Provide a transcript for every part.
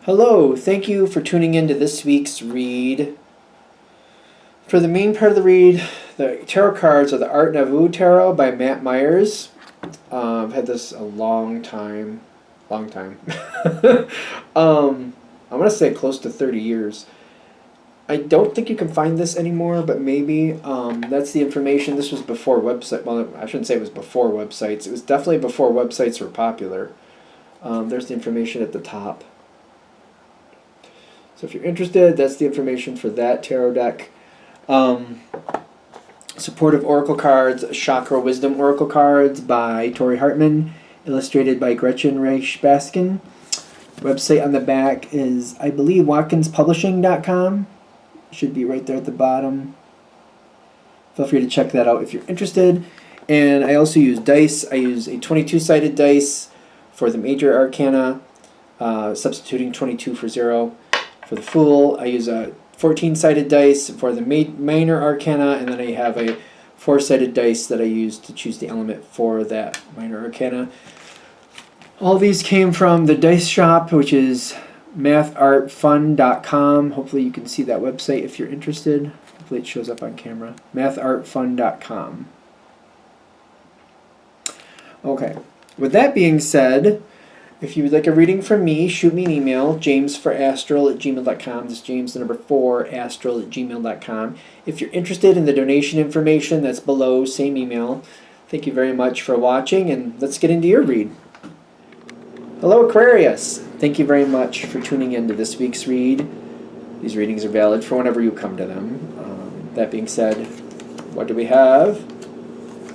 Hello, thank you for tuning in to this week's read. For the main part of the read, the tarot cards are the Art Nouveau Tarot by Matt Myers. I've had this a long time. I'm going to say close to 30 years. I don't think you can find this anymore, but maybe. That's the information. This was before website. Well, I shouldn't say it was before websites. It was definitely before websites were popular. There's the information at the top. So if you're interested, that's the information for that tarot deck. Supportive Oracle cards, Chakra Wisdom Oracle cards by Tori Hartman, illustrated by Gretchen Reich Baskin. Website on the back is, I believe, watkinspublishing.com. Should be right there at the bottom. Feel free to check that out if you're interested. And I also use dice. I use a 22-sided dice for the major arcana, substituting 22 for 0. For the Fool, I use a 14-sided dice for the minor arcana, and then I have a 4-sided dice that I use to choose the element for that minor arcana. All these came from the dice shop, which is mathartfun.com. Hopefully you can see that website if you're interested. Hopefully it shows up on camera. mathartfun.com. Okay, with that being said, if you would like a reading from me, shoot me an email, jamesforastral@gmail.com. This is James, the number 4, astral@gmail.com. If you're interested in the donation information, that's below, same email. Thank you very much for watching, and let's get into your read. Hello, Aquarius. Thank you very much for tuning in to this week's read. These readings are valid for whenever you come to them. That being said, what do we have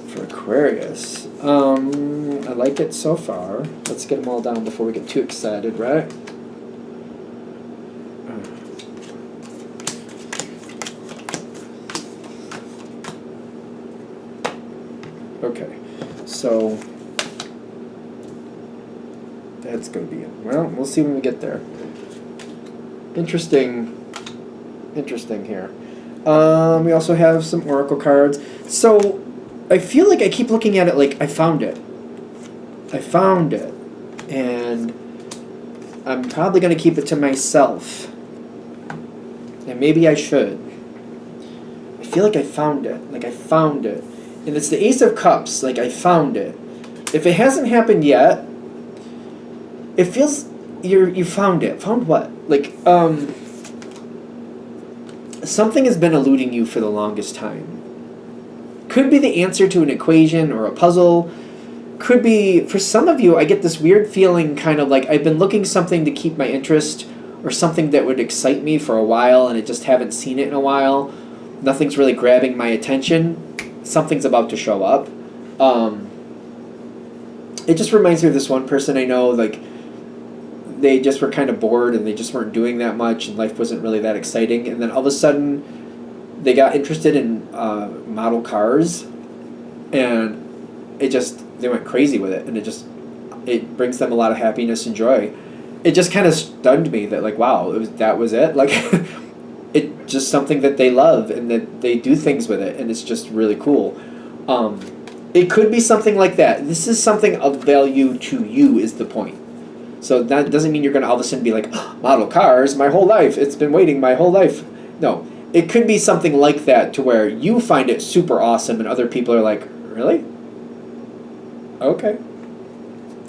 for Aquarius? I like it so far. Let's get them all down before we get too excited, right? Okay, so that's going to be it. Well, we'll see when we get there. Interesting here. We also have some oracle cards. So I feel like I keep looking at it like I found it, and I'm probably going to keep it to myself, and maybe I should. I feel like I found it, and it's the Ace of Cups, like I found it. If it hasn't happened yet, it feels you found it. Found what? Like, something has been eluding you for the longest time. Could be the answer to an equation or a puzzle. Could be, for some of you, I get this weird feeling kind of like I've been looking something to keep my interest or something that would excite me for a while and I just haven't seen it in a while. Nothing's really grabbing my attention. Something's about to show up. It just reminds me of this one person I know, like, they just were kind of bored and they just weren't doing that much and life wasn't really that exciting. And then all of a sudden, they got interested in model cars, and they went crazy with it, and it brings them a lot of happiness and joy. It just kind of stunned me that, like, wow, that was it. Like, it's just something that they love and that they do things with it, and it's just really cool. It could be something like that. This is something of value to you is the point. So that doesn't mean you're going to all of a sudden be like, oh, model cars, my whole life, it's been waiting my whole life. No. It could be something like that to where you find it super awesome and other people are like, really? Okay.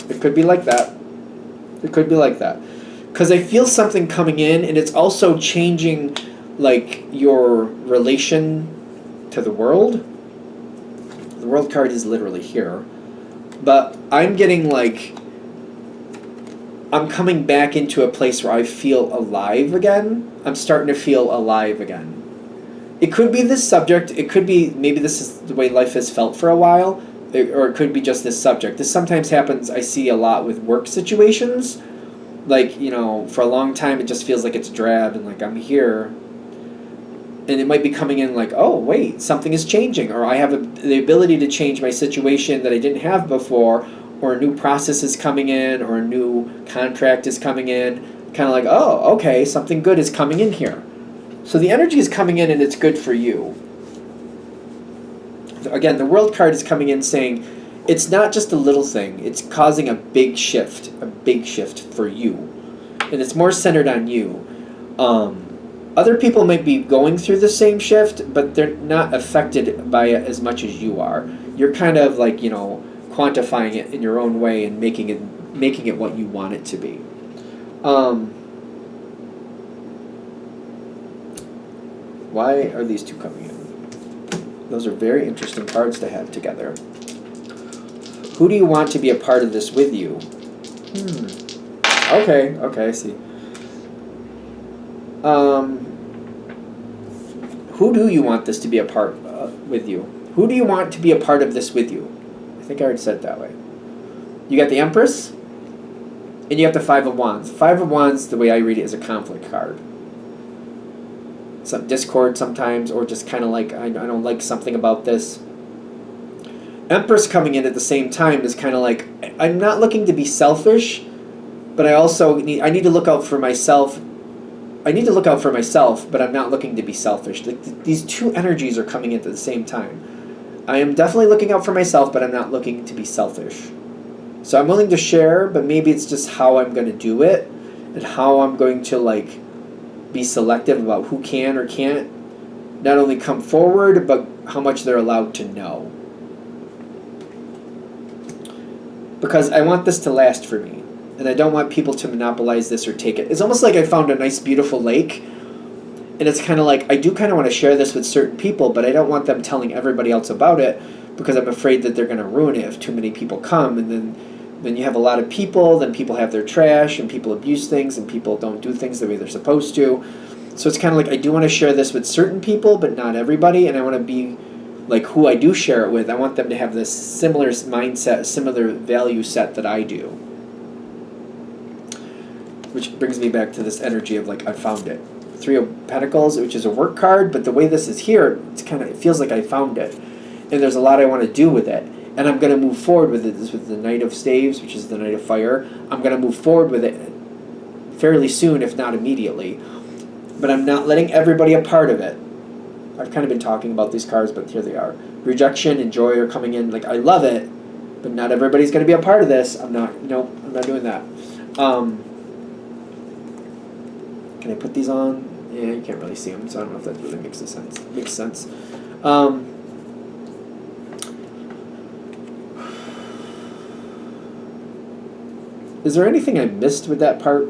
It could be like that. Because I feel something coming in, and it's also changing, like, your relation to the world. The world card is literally here. But I'm getting, like, I'm coming back into a place where I feel alive again. I'm starting to feel alive again. It could be this subject. It could be maybe this is the way life has felt for a while. Or it could be just this subject. This sometimes happens, I see a lot with work situations. Like, for a long time it just feels like it's drab and like I'm here. And it might be coming in like, oh, wait, something is changing. Or I have the ability to change my situation that I didn't have before. Or a new process is coming in. Or a new contract is coming in. Kind of like, oh, okay, something good is coming in here. So the energy is coming in and it's good for you. Again, the World card is coming in saying it's not just a little thing. It's causing a big shift for you. and it's more centered on you. Other people might be going through the same shift, but they're not affected by it as much as you are. You're kind of like, you know, quantifying it in your own way and making it what you want it to be. Why are these two coming in? Those are very interesting cards to have together. Who do you want to be a part of this with you? Okay, I see. Who do you want this to be a part with you? Who do you want to be a part of this with you? I think I already said it that way. You got the Empress, and you got the Five of Wands. Five of Wands, the way I read it, is a conflict card. Some discord sometimes, or just kind of like, I don't like something about this. Empress coming in at the same time is kind of like, I'm not looking to be selfish, but I also need to look out for myself. I need to look out for myself, but I'm not looking to be selfish. Like these two energies are coming in at the same time. I am definitely looking out for myself, but I'm not looking to be selfish. So I'm willing to share, but maybe it's just how I'm going to do it and how I'm going to like be selective about who can or can't not only come forward, but how much they're allowed to know. Because I want this to last for me, and I don't want people to monopolize this or take it. It's almost like I found a nice, beautiful lake, and it's kind of like, I do kind of want to share this with certain people, but I don't want them telling everybody else about it, because I'm afraid that they're going to ruin it if too many people come, and then you have a lot of people, then people have their trash, and people abuse things, and people don't do things the way they're supposed to. So it's kind of like, I do want to share this with certain people, but not everybody, and I want to be like who I do share it with. I want them to have this similar mindset, similar value set that I do. Which brings me back to this energy of like, I found it. Three of Pentacles, which is a work card, but the way this is here, it feels like I found it. And there's a lot I want to do with it. And I'm going to move forward with it. This is with the Knight of Staves, which is the Knight of Fire. I'm going to move forward with it fairly soon, if not immediately. But I'm not letting everybody a part of it. I've kind of been talking about these cards, but here they are. Rejection and joy are coming in. Like, I love it, but not everybody's going to be a part of this. I'm not doing that. Can I put these on? Yeah, you can't really see them, so I don't know if that really makes sense. Is there anything I missed with that part?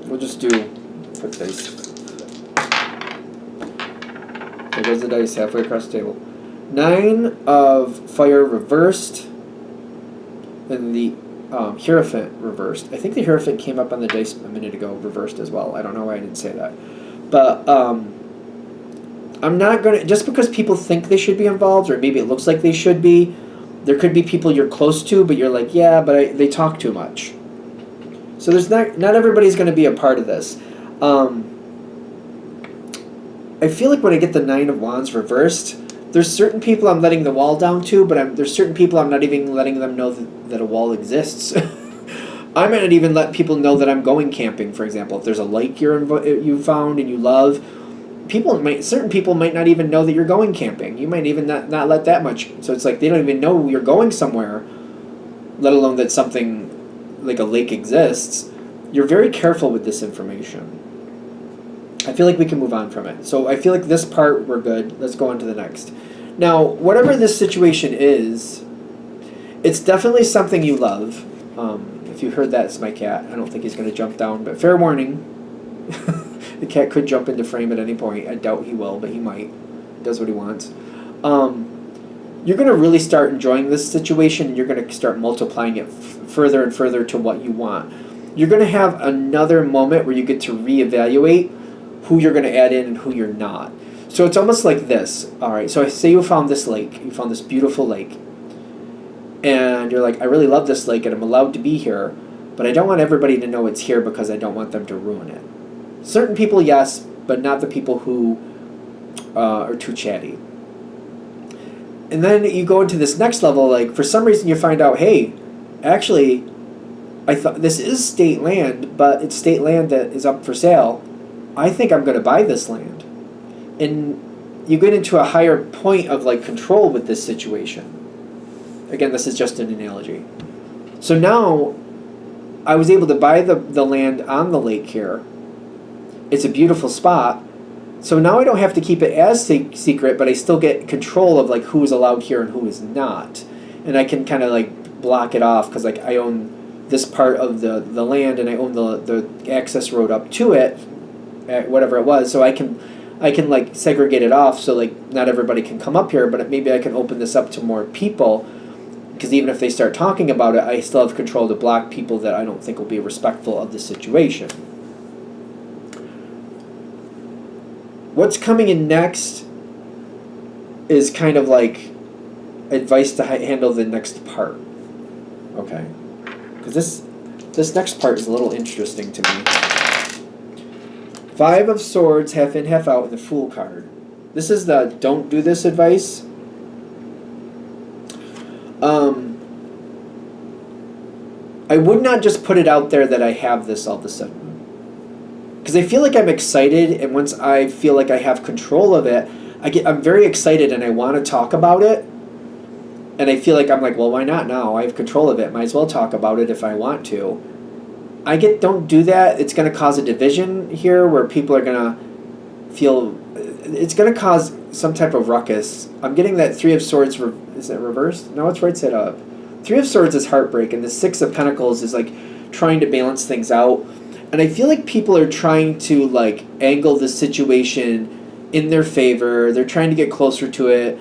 We'll just put dice. There goes the dice halfway across the table. 9 of Fire reversed, and the Hierophant reversed. I think the Hierophant came up on the dice a minute ago, reversed as well. I don't know why I didn't say that. But I'm not going to, just because people think they should be involved, or maybe it looks like they should be, there could be people you're close to, but you're like, yeah, but they talk too much. So there's not everybody's going to be a part of this. I feel like when I get the 9 of Wands reversed, there's certain people I'm letting the wall down to, but there's certain people I'm not even letting them know that a wall exists. I might not even let people know that I'm going camping, for example. If there's a lake you found and you love, certain people might not even know that you're going camping. You might even not let that much. So it's like they don't even know you're going somewhere, let alone that something like a lake exists. You're very careful with this information. I feel like we can move on from it. So I feel like this part, we're good. Let's go on to the next. Now, whatever this situation is, it's definitely something you love. If you heard that, it's my cat. I don't think he's going to jump down, but fair warning. The cat could jump into frame at any point. I doubt he will, but he might. He does what he wants. You're going to really start enjoying this situation, and you're going to start multiplying it further and further to what you want. You're going to have another moment where you get to reevaluate who you're going to add in and who you're not. So it's almost like this. All right, so say you found this lake. You found this beautiful lake. And you're like, I really love this lake, and I'm allowed to be here, but I don't want everybody to know it's here because I don't want them to ruin it. Certain people, yes, but not the people who are too chatty. And then you go into this next level, like, for some reason you find out, hey, actually, I thought this is state land, but it's state land that is up for sale. I think I'm going to buy this land. And you get into a higher point of like control with this situation. Again, this is just an analogy. So now I was able to buy the land on the lake here. It's a beautiful spot. So now I don't have to keep it as secret, but I still get control of like who is allowed here and who is not. And I can kind of like block it off because like I own this part of the land and I own the access road up to it, whatever it was. So I can like segregate it off so like not everybody can come up here, but maybe I can open this up to more people. Because even if they start talking about it, I still have control to block people that I don't think will be respectful of the situation. What's coming in next is kind of like advice to handle the next part. Okay. Because this next part is a little interesting to me. 5 of Swords, half in, half out, and the Fool card. This is the don't do this advice. I would not just put it out there that I have this all of a sudden. Because I feel like I'm excited, and once I feel like I have control of it, I'm very excited and I want to talk about it. And I feel like I'm like, well, why not now? I have control of it. Might as well talk about it if I want to. Don't do that. It's going to cause a division here where people are going to feel, it's going to cause some type of ruckus. I'm getting that 3 of Swords, is it reversed? No, it's right side up. 3 of Swords is heartbreak, and the 6 of Pentacles is like trying to balance things out. And I feel like people are trying to like angle the situation in their favor. They're trying to get closer to it.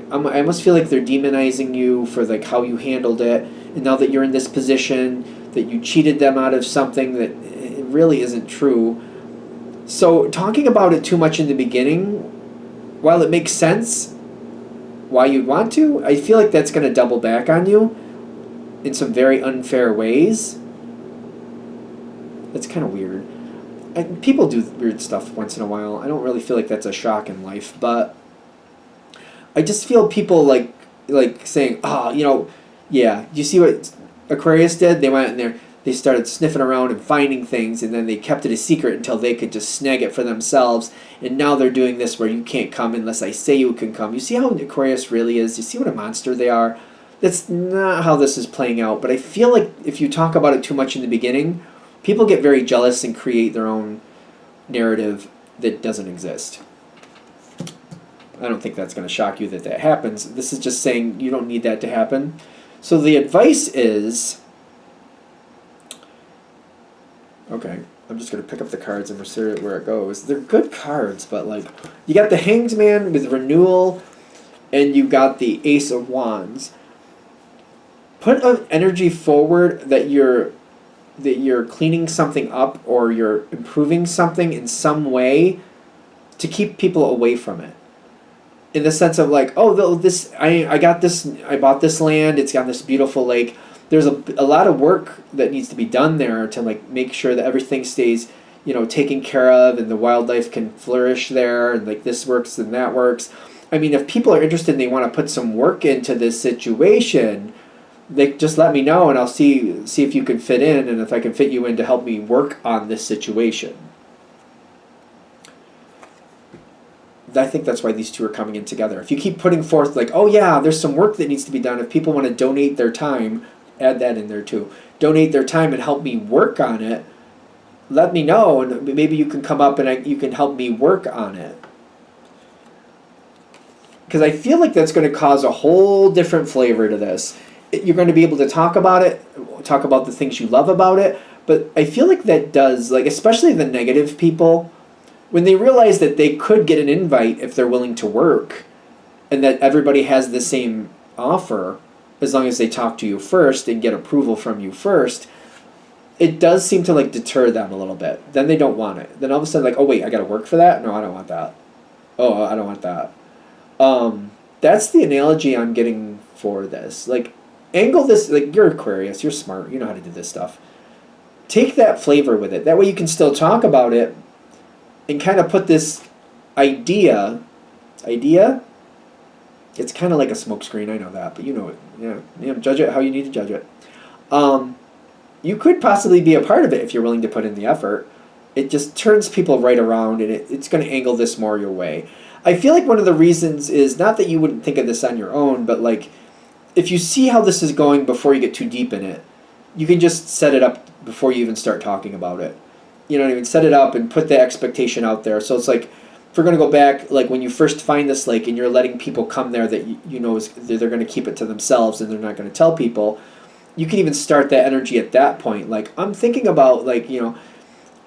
I almost feel like they're demonizing you for like how you handled it. And now that you're in this position, that you cheated them out of something that it really isn't true. So talking about it too much in the beginning, while it makes sense why you'd want to, I feel like that's going to double back on you in some very unfair ways. It's kind of weird. People do weird stuff once in a while. I don't really feel like that's a shock in life, but I just feel people like saying, yeah, you see what Aquarius did? They went in there, they started sniffing around and finding things, and then they kept it a secret until they could just snag it for themselves. And now they're doing this where you can't come unless I say you can come. You see how Aquarius really is? You see what a monster they are? That's not how this is playing out. But I feel like if you talk about it too much in the beginning, people get very jealous and create their own narrative that doesn't exist. I don't think that's going to shock you that happens. This is just saying you don't need that to happen. So the advice is... Okay, I'm just going to pick up the cards and we'll see where it goes. They're good cards, but like... You got the Hanged Man with Renewal, and you got the Ace of Wands. Put an energy forward that you're cleaning something up or you're improving something in some way to keep people away from it. In the sense of like, I bought this land, it's got this beautiful lake. There's a lot of work that needs to be done there to like make sure that everything stays, taken care of and the wildlife can flourish there and like this works and that works. I mean, if people are interested and they want to put some work into this situation, they just let me know and I'll see if you can fit in and if I can fit you in to help me work on this situation. I think that's why these two are coming in together. If you keep putting forth like, oh yeah, there's some work that needs to be done. If people want to donate their time, add that in there too. Donate their time and help me work on it. Let me know and maybe you can come up and you can help me work on it. Because I feel like that's going to cause a whole different flavor to this. You're going to be able to talk about it, talk about the things you love about it, but I feel like that does, like especially the negative people, when they realize that they could get an invite if they're willing to work and that everybody has the same offer as long as they talk to you first and get approval from you first, it does seem to like deter them a little bit. Then they don't want it. Then all of a sudden like, oh wait, I got to work for that? No, I don't want that. Oh, I don't want that. That's the analogy I'm getting for this. Like, angle this, like you're Aquarius, you're smart, you know how to do this stuff. Take that flavor with it. That way you can still talk about it and kind of put this idea, it's kind of like a smokescreen, I know that, but you know it. Yeah, judge it how you need to judge it. You could possibly be a part of it if you're willing to put in the effort. It just turns people right around, and it's going to angle this more your way. I feel like one of the reasons is not that you wouldn't think of this on your own, but like if you see how this is going before you get too deep in it, you can just set it up before you even start talking about it. You know what I mean? Set it up and put the expectation out there. So it's like, if we're going to go back, like when you first find this lake and you're letting people come there that you know is, they're going to keep it to themselves and they're not going to tell people, you can even start that energy at that point. Like, I'm thinking about, like,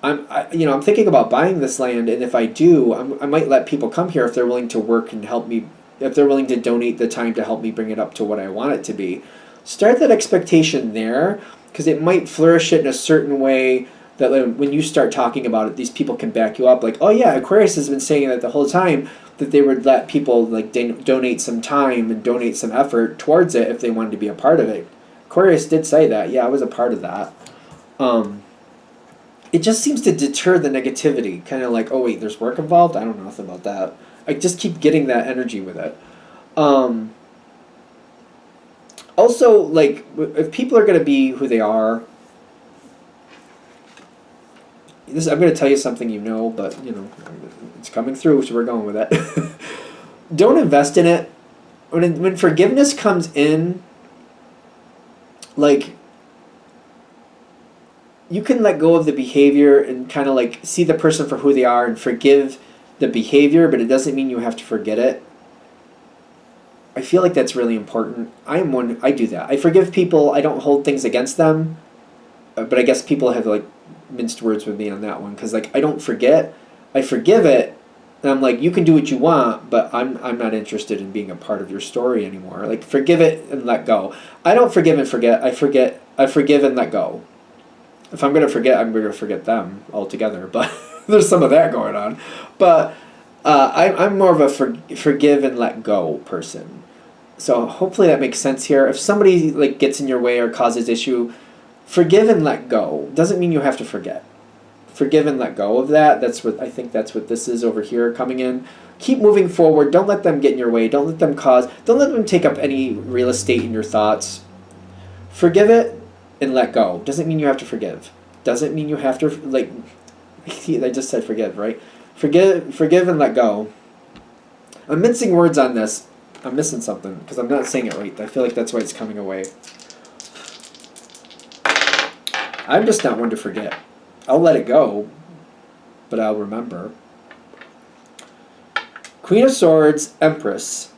I'm thinking about buying this land, and if I do, I might let people come here if they're willing to work and help me, if they're willing to donate the time to help me bring it up to what I want it to be. Start that expectation there, because it might flourish it in a certain way that when you start talking about it, these people can back you up. Like, oh yeah, Aquarius has been saying that the whole time, that they would let people like donate some time and donate some effort towards it if they wanted to be a part of it. Aquarius did say that. Yeah, I was a part of that. It just seems to deter the negativity. Kind of like, oh wait, there's work involved? I don't know nothing about that. I just keep getting that energy with it. Also, like, if people are going to be who they are, I'm going to tell you something you know, but, it's coming through, so we're going with it. Don't invest in it. When forgiveness comes in, like, you can let go of the behavior and kind of like see the person for who they are and forgive the behavior, but it doesn't mean you have to forget it. I feel like that's really important. I do that. I forgive people. I don't hold things against them. But I guess people have like minced words with me on that one, because like I don't forget. I forgive it, and I'm like, you can do what you want, but I'm not interested in being a part of your story anymore. Like, forgive it and let go. I don't forgive and forget. I forgive and let go. If I'm going to forget, I'm going to forget them altogether. But there's some of that going on. But I'm more of a forgive and let go person. So hopefully that makes sense here. If somebody like gets in your way or causes issue, forgive and let go. Doesn't mean you have to forget. Forgive and let go of that. That's what this is over here coming in. Keep moving forward. Don't let them get in your way. Don't let them take up any real estate in your thoughts. Forgive it and let go. Doesn't mean you have to forgive. Doesn't mean you have to, like, I just said forgive, right? Forgive and let go. I'm mincing words on this. I'm missing something because I'm not saying it right. I feel like that's why it's coming away. I'm just not one to forget. I'll let it go, but I'll remember. Queen of Swords, Empress.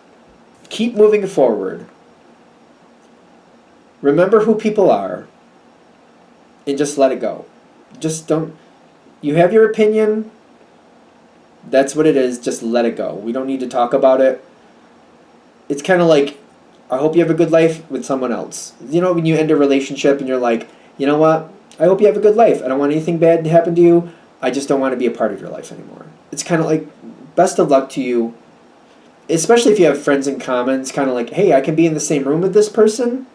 Keep moving forward. Remember who people are. And just let it go. Just don't... You have your opinion. That's what it is. Just let it go. We don't need to talk about it. It's kind of like, I hope you have a good life with someone else. You know, when you end a relationship and you're like, you know what? I hope you have a good life. I don't want anything bad to happen to you. I just don't want to be a part of your life anymore. It's kind of like, best of luck to you. Especially if you have friends in common. It's kind of like, hey, I can be in the same room with this person.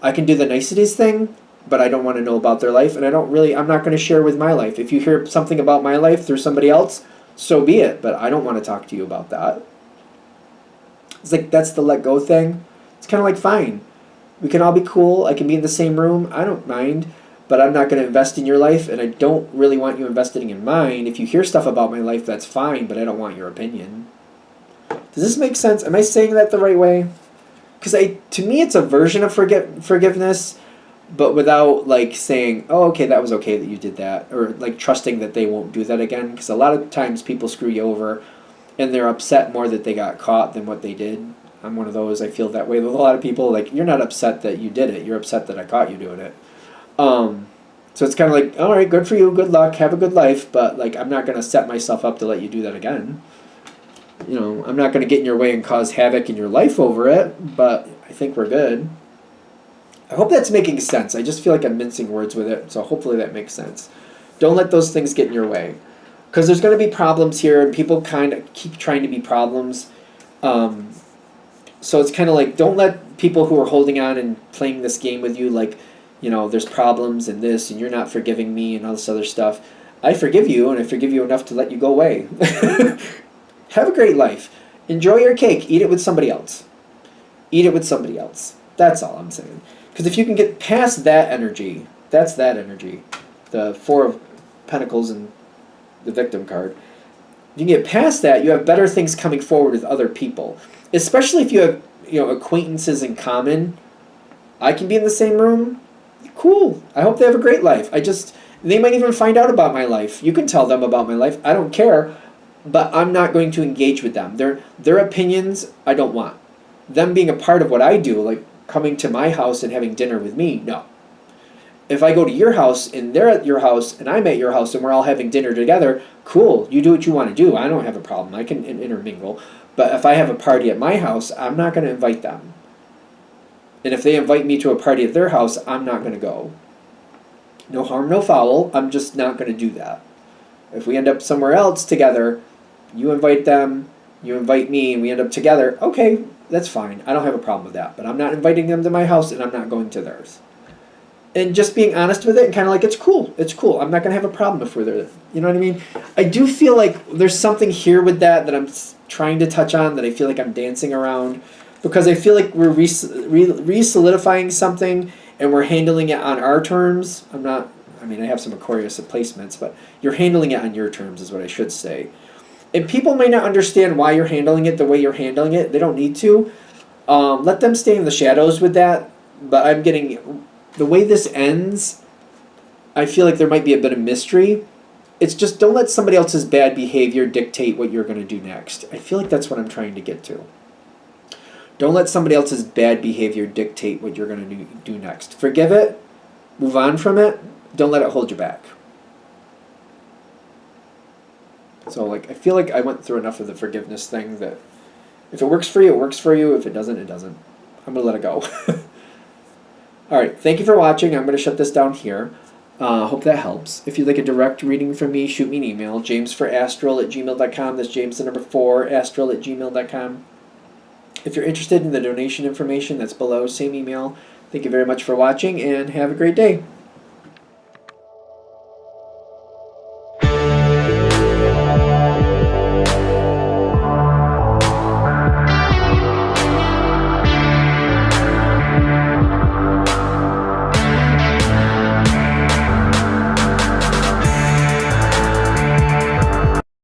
I can do the niceties thing, but I don't want to know about their life, and I'm not going to share with my life. If you hear something about my life through somebody else, so be it, but I don't want to talk to you about that. It's like, that's the let go thing. It's kind of like, fine, we can all be cool. I can be in the same room. I don't mind, but I'm not going to invest in your life, and I don't really want you investing in mine. If you hear stuff about my life, that's fine, but I don't want your opinion. Does this make sense? Am I saying that the right way? Because to me, it's a version of forgiveness, but without like saying, oh, okay, that was okay that you did that, or like trusting that they won't do that again. Because a lot of times people screw you over, and they're upset more that they got caught than what they did. I'm one of those. I feel that way with a lot of people. Like, you're not upset that you did it. You're upset that I caught you doing it. So it's kind of like, all right, good for you, good luck, have a good life, but like, I'm not going to set myself up to let you do that again. You know, I'm not going to get in your way and cause havoc in your life over it, but I think we're good. I hope that's making sense. I just feel like I'm mincing words with it, so hopefully that makes sense. Don't let those things get in your way. Because there's going to be problems here, and people kind of keep trying to be problems. So it's kind of like, don't let people who are holding on and playing this game with you, like, you know, there's problems and this, and you're not forgiving me and all this other stuff. I forgive you, and I forgive you enough to let you go away. Have a great life. Enjoy your cake. Eat it with somebody else. Eat it with somebody else. That's all I'm saying. Because if you can get past that energy, that's that energy. The Four of Pentacles and the Victim card. If you can get past that, you have better things coming forward with other people. Especially if you have, you know, acquaintances in common. I can be in the same room. Cool. I hope they have a great life. They might even find out about my life. You can tell them about my life. I don't care, but I'm not going to engage with them. Their opinions, I don't want. Them being a part of what I do, like coming to my house and having dinner with me, no. If I go to your house and they're at your house and I'm at your house and we're all having dinner together, cool. You do what you want to do. I don't have a problem. I can intermingle. But if I have a party at my house, I'm not going to invite them. And if they invite me to a party at their house, I'm not going to go. No harm, no foul. I'm just not going to do that. If we end up somewhere else together, you invite them, you invite me, and we end up together, okay, that's fine. I don't have a problem with that. But I'm not inviting them to my house and I'm not going to theirs. And just being honest with it and kind of like, it's cool. It's cool. I'm not going to have a problem if we're there. You know what I mean? I do feel like there's something here with that I'm trying to touch on that I feel like I'm dancing around. Because I feel like we're re-solidifying something and we're handling it on our terms. I have some Aquarius placements, but you're handling it on your terms is what I should say. And people may not understand why you're handling it the way you're handling it. They don't need to. Let them stay in the shadows with that. But I'm getting... The way this ends, I feel like there might be a bit of mystery. It's just don't let somebody else's bad behavior dictate what you're going to do next. I feel like that's what I'm trying to get to. Don't let somebody else's bad behavior dictate what you're going to do next. Forgive it. Move on from it. Don't let it hold you back. So I feel like I went through enough of the forgiveness thing that if it works for you, it works for you. If it doesn't, it doesn't. I'm going to let it go. All right, thank you for watching. I'm going to shut this down here. Hope that helps. If you'd like a direct reading from me, shoot me an email, jamesforastral@gmail.com. That's James the number 4, astral@gmail.com. If you're interested in the donation information, that's below, same email. Thank you very much for watching, and have a great day.